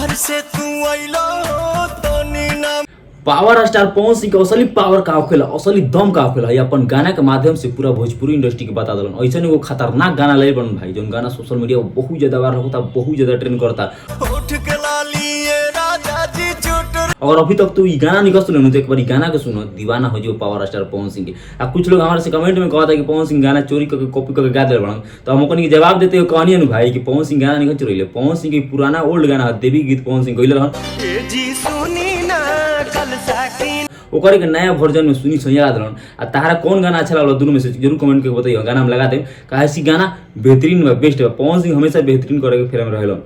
बाहर से तू आइलो तो नाम। पावर स्टार पवन सिंह के असली पावर का होखेला, असली दम का होखेला, ये अपन गाना के माध्यम से पूरा भोजपुरी इंडस्ट्री के बता दलन। ऐसा एगो खतरनाक गाना ले बन भाई, जोन गाना सोशल मीडिया पर बहुत ज्यादा वायरल होता, बहुत ज्यादा ट्रेंड करता। होठ के लाली ये राजा जी चोटर। और अभी तक तो ये गाना नहीं सुनो तो एक बार गाना के सुनो, दीवाना हो जो पावर स्टार पवन सिंह के। अब कुछ लोग हमारे से कमेंट में कहता है कि पवन सिंह गाना चोरी करके कॉपी करके गा दे बड़ा, तो हम अपन जवाब देते हो कहानी नु भाई कि पवन सिंह गाना नहीं चोरी ले। पवन सिंह के पुराना ओल्ड गाना देवी गीत पवन सिंह गइले रहन, जी सुनी ना कल साकिन ओकर के नया वर्जन में सुनी सही याद रहन। आ तारा कौन गाना अच्छा लागल दोनों में से जरूर कमेंट करके बताइए, गाना हम लगा देम। काहे सी गाना बेहतरीन बा, बेस्ट बा। पवन सिंह हमेशा बेहतरीन करे के फेर में रहलन,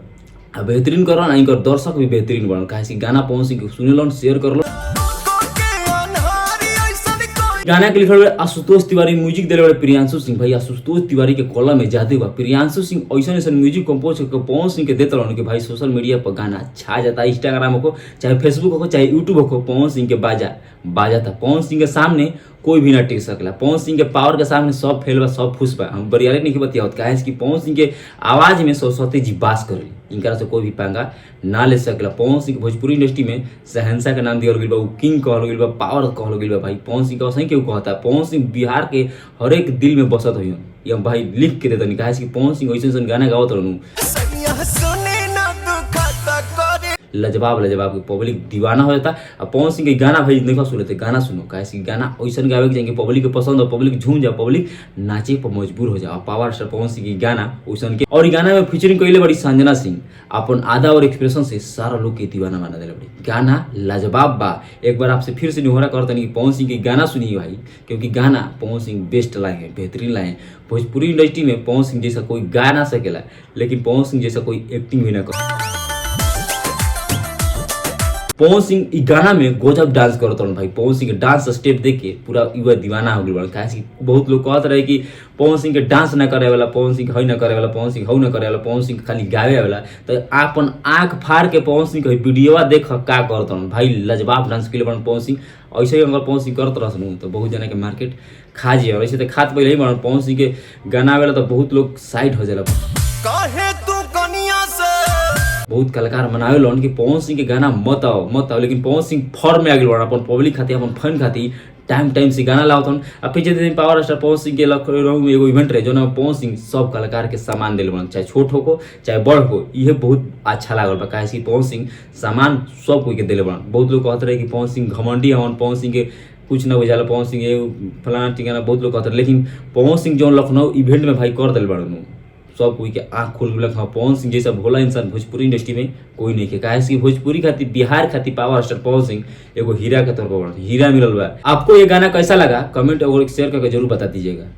आ बेहतरीन करन, इनकर दर्शक भी बेहतरीन बनन। काहे सी गाना पवन सिंह के सुनेलन, शेयर करलो। गाना के लिखल आशुतोष तिवारी, म्यूजिक दिले प्रियांशु सिंह भाई। आशुतोष तिवारी के कलम में जादू बा। प्रियांशु सिंह ऐसा ऐसा म्यूजिक कंपोज करके पवन सिंह के देते रहन कि भाई सोशल मीडिया पर गाना छा जाता। इंस्टाग्राम हो चाहे फेसबुक हो चाहे यूट्यूब हो, पवन सिंह के बाजाता। पवन सिंह के सामने कोई भी ना टिक सकला। पवन सिंह के पावर के सामने सब फेल बा, सब फुस बा। हम बरियारे नहीं बतियावत, काहे कि पवन सिंह के आवाज में सरस्वती जी बास करेली, इनकरा से कोई भी पंगा ना ले सकला। पवन सिंह भोजपुरी इंडस्ट्री में शहंशाह के नाम दिया गइल बा, किंग कहल गइल बा, पावर कहल गइल बा भाई। पवन सिंह का सही क्यों कहता है, पवन सिंह बिहार के हर एक दिल में बसत हुई। ये हम भाई लिख के देते, काहे कि पवन सिंह ऐसे गाना गावत रहनु, लजवाब के पब्लिक दीवाना हो जाता। और पवन सिंह के गाना भाई नहीं सुनते, गाना सुनो, काहे गाना ऐसा गावे के जाएंगे पब्लिक के पसंद हो, पब्लिक झूम जाओ, पब्लिक नाचे पर मजबूर हो जाओ। पावर स्टार पवन सिंह के गाना वैसा के, और गाना में फीचरिंग कइले बड़ी संजना सिंह, अपन आधा और एक्सप्रेशन से सारा लोग के दीवाना बना दिले बड़ी। गाना लाजवाब बा। एक बार आपसे फिर से निहोरा करते नहीं कि पवन सिंह के गाना सुनिए भाई, क्योंकि गाना पवन सिंह बेस्ट लाए हैं, बेहतरीन लाए हैं। भोजपुरी इंडस्ट्री में पवन सिंह जैसा कोई गा ना सकेला, लेकिन पवन सिंह जैसा कोई एक्टिंग भी ना कर। पवन सिंह ई गाना में गजब डांस करत रहन भाई। पवन सिंह के डांस स्टेप देख के पूरा युवा दीवाना हो गइल। काहे बहुत लोग कहत रहे कि पवन सिंह के डांस ना करे वाला, पवन सिंह हई ना करे वाला, पवन सिंह हऊ ना करे वाला, पवन सिंह खाली गावे वाला। तो अपन आंख फाड़ के पवन सिंह के वीडियोवा देख का करत रहन भाई। लाजवाब डांस कइले बन पवन सिंह। ऐसे ही अगर पवन सिंह करत रहन तो बहुत जना के मार्केट खा जाए। और ऐसे तो खात पहले ही बन पवन सिंह के गाना वाला तो बहुत लोग साइड हो जाला। काहे तू कनिया से बहुत कलाकार मनावे लन कि पवन सिंह के गाना मत आओ, लेकिन पवन सिंह फॉर्म में आ गइल। अपन पब्लिक खातिर, अपन फैन खातिर टाइम से गाना लावतन। अब पीछे दिन पावर स्टार पवन सिंह के में एगो इवेंट रहे, जो ना पवन सिंह सब कलाकार के सामान दिल बन, चाहे छोट हो चाहे बड़ हो। ये बहुत अच्छा लागल बा, काहे कि पवन सिंह सामान सब कोई के दिले बन। बहुत लोग कहते रहे कि पवन सिंह घमंडी हवन, पवन सिंह के कुछ ना बुझाला, पवन सिंह फलाना ठिकाना, बहुत लोग कहते रहे। लेकिन पवन सिंह जो लखनऊ इवेंट में भाई कर दिल बड़न, सब कोई के आँख खोल गलक। हाँ, पवन सिंह जैसा भोला इंसान भोजपुरी इंडस्ट्री में कोई नहीं के। काहे कि भोजपुरी खातिर, बिहार खातिर पावर स्टार पवन सिंह एगो हीरा के तौर पर हीरा मिलल बा। आपको ये गाना कैसा लगा कमेंट और शेयर करके जरूर बता दीजिएगा।